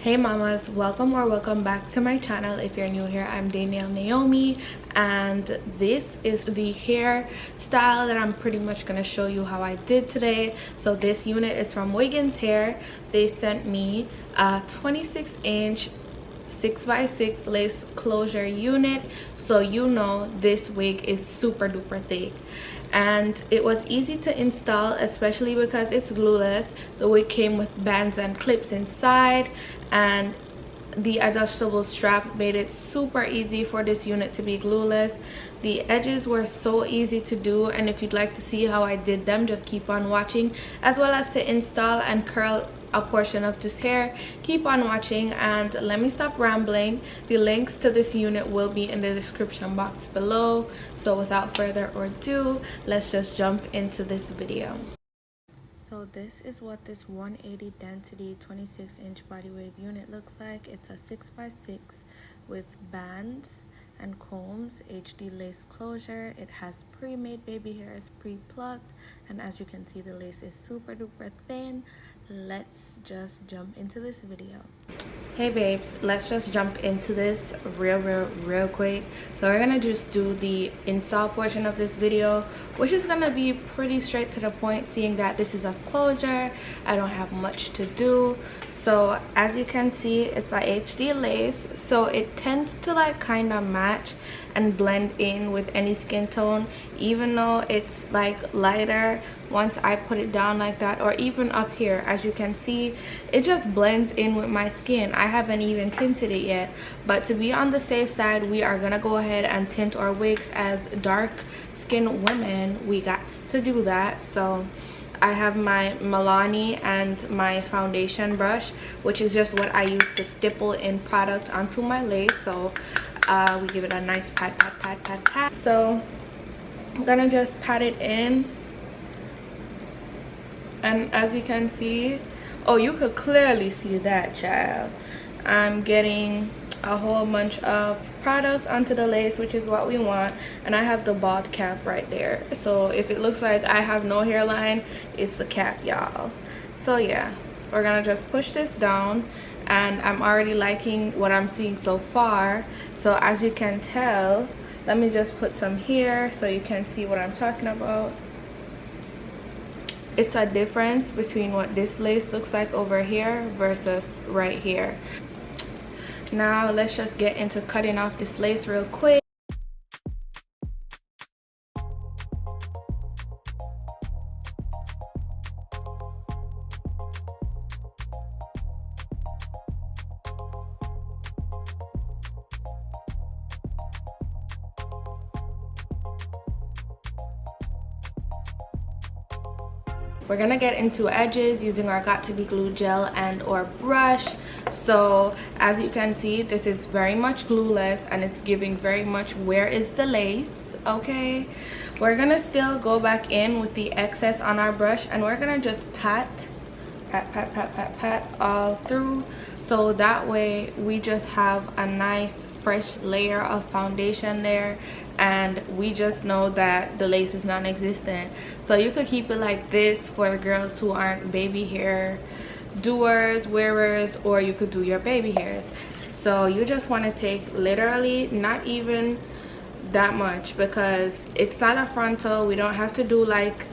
Hey mamas, welcome back to my channel. If you're new here, I'm Danielle Naomi, and this is the hair style that I'm pretty much going to show you how I did today. So this unit is from Wiggins Hair. They sent me a 26-inch 6x6 lace closure unit, so you know this wig is super duper thick, and it was easy to install, especially because it's glueless. The wig came with bands and clips inside, and the adjustable strap made it super easy for this unit to be glueless. The edges were so easy to do, and if you'd like to see how I did them, just keep on watching, as well as to install and curl a portion of this hair. Keep on watching, and let me stop rambling. The links to this unit will be in the description box below. So without further ado, let's just jump into this video. So this is what this 180 density 26-inch body wave unit looks like. It's a 6x6 with bands and combs, HD lace closure. It has pre-made baby hairs, pre-plucked, and as you can see, the lace is super duper thin. Let's just jump into this video. Hey babes, let's just jump into this real quick. So we're gonna just do the install portion of this video, which is gonna be pretty straight to the point, seeing that this is a closure. I don't have much to do. So as you can see, it's a HD lace, so it tends to like kind of match and blend in with any skin tone, even though it's like lighter. Once I put it down like that, or even up here, as you can see, it just blends in with my skin. I haven't even tinted it yet, but to be on the safe side, we are gonna go ahead and tint our wigs. As dark skinned women, we got to do that. So I have my Milani and my foundation brush, which is just what I use to stipple in product onto my lace. So we give it a nice pat. So I'm gonna just pat it in, and as you can see, oh, you could clearly see that, child. I'm getting a whole bunch of product onto the lace, which is what we want, and I have the bald cap right there. So if it looks like I have no hairline, it's a cap, y'all. So yeah, we're gonna just push this down, and I'm already liking what I'm seeing so far. So as you can tell, let me just put some here so you can see what I'm talking about. It's a difference between what this lace looks like over here versus right here. Now let's just get into cutting off this lace real quick. We're gonna get into edges using our got to be glue gel and or brush. So as you can see, this is very much glueless, and it's giving very much where is the lace. Okay, we're gonna still go back in with the excess on our brush, and we're gonna just pat all through, so that way we just have a nice fresh layer of foundation there, and we just know that the lace is non-existent. So you could keep it like this for the girls who aren't baby hair doers, wearers, or you could do your baby hairs. So you just want to take literally not even that much, because it's not a frontal. We don't have to do like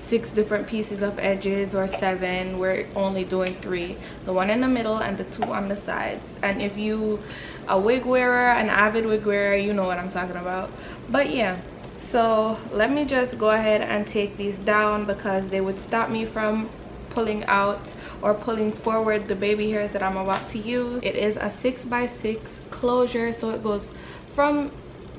6 different pieces of edges or 7. We're only doing 3, the one in the middle and the 2 on the sides. And if you a wig wearer, an avid wig wearer, you know what I'm talking about. But yeah, so let me just go ahead and take these down, because they would stop me from pulling out or pulling forward the baby hairs that I'm about to use. It is a 6x6 closure, so it goes from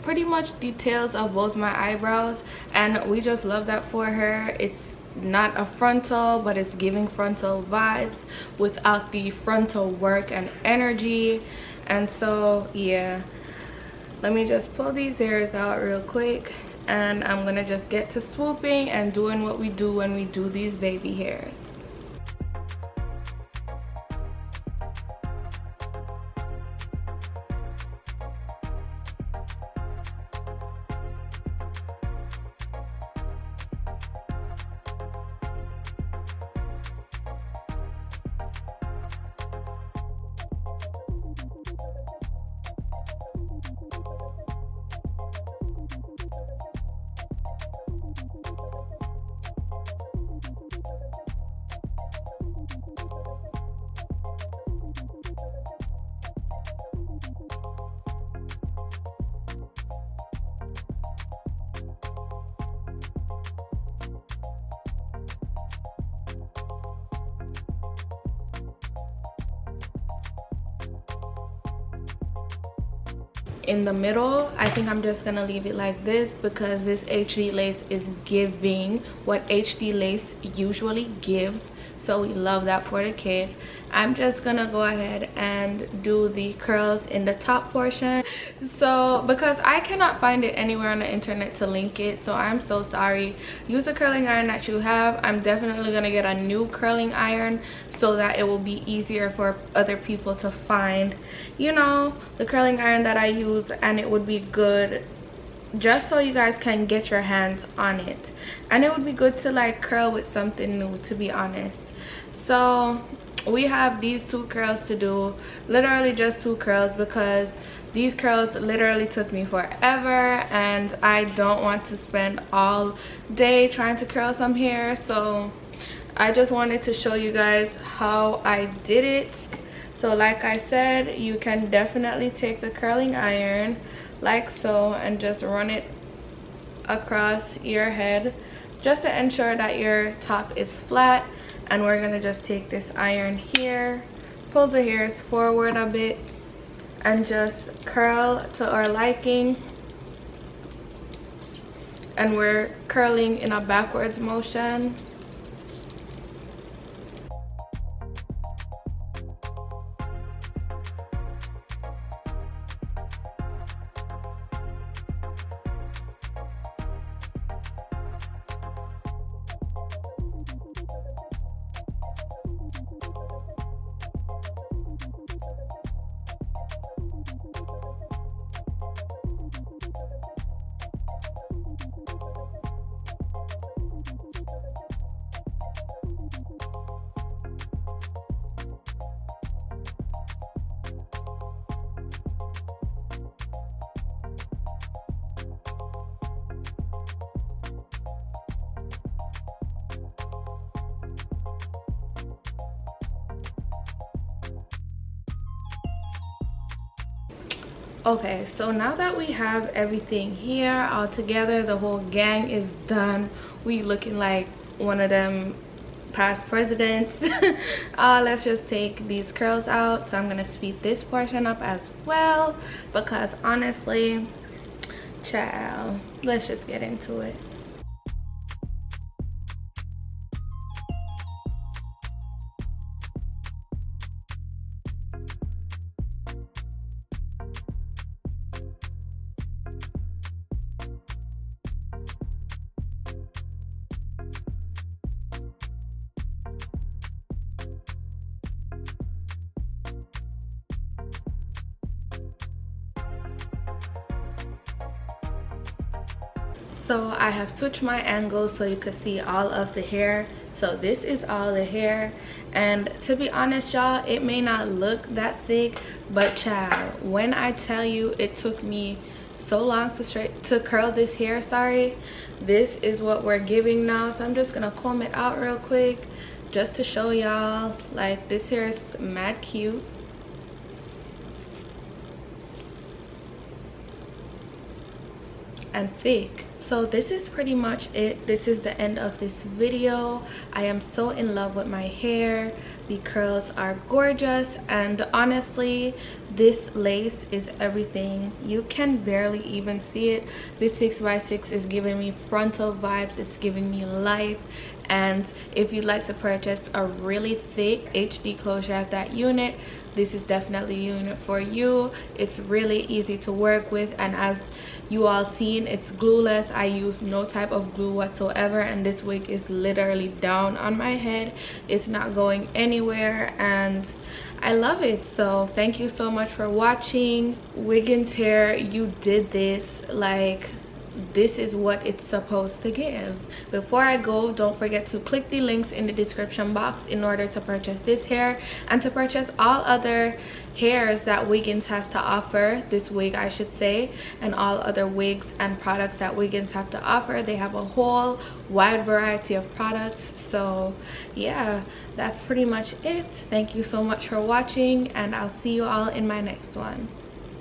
pretty much details of both my eyebrows, and we just love that for her. It's not a frontal, but it's giving frontal vibes without the frontal work and energy. And so yeah, let me just pull these hairs out real quick, and I'm gonna just get to swooping and doing what we do when we do these baby hairs. in the middle. I think I'm just gonna leave it like this because this HD lace is giving what HD lace usually gives, so we love that for the kid. I'm just gonna go ahead and do the curls in the top portion, so because I cannot find it anywhere on the internet to link it, so I'm so sorry. Use the curling iron that you have. I'm definitely gonna get a new curling iron so that it will be easier for other people to find, you know, the curling iron that I use, and it would be good just so you guys can get your hands on it, and it would be good to like curl with something new, to be honest. So we have these 2 curls to do, literally just 2 curls, because these curls literally took me forever and I don't want to spend all day trying to curl some hair. So I just wanted to show you guys how I did it. So like I said, you can definitely take the curling iron like so and just run it across your head just to ensure that your top is flat. And we're gonna just take this iron here, pull the hairs forward a bit, and just curl to our liking. And we're curling in a backwards motion. Okay, so now that we have everything here all together, the whole gang is done. We looking like one of them past presidents. Let's just take these curls out. So I'm gonna speed this portion up as well because honestly, child, let's just get into it. So I have switched my angle so you could see all of the hair. So this is all the hair, and to be honest y'all, it may not look that thick, but child, when I tell you it took me so long to curl this hair, this is what we're giving now. So I'm just gonna comb it out real quick just to show y'all. Like, this hair is mad cute. And thick. So this is pretty much it. This is the end of this video. I am so in love with my hair. The curls are gorgeous, and honestly, this lace is everything. You can barely even see it. This 6x6 is giving me frontal vibes. It's giving me life. And if you'd like to purchase a really thick HD closure at that unit, this is definitely a unit for you. It's really easy to work with, and as you all seen, it's glueless. I use no type of glue whatsoever, and this wig is literally down on my head. It's not going anywhere, and I love it. So thank you so much for watching. Wiggins hair, you did this. Like, this is what it's supposed to give. Before I go, don't forget to click the links in the description box in order to purchase this hair and to purchase all other hairs that Wiggins has to offer. This wig, I should say, and all other wigs and products that Wiggins have to offer. They have a whole wide variety of products. So yeah, that's pretty much it. Thank you so much for watching, and I'll see you all in my next one.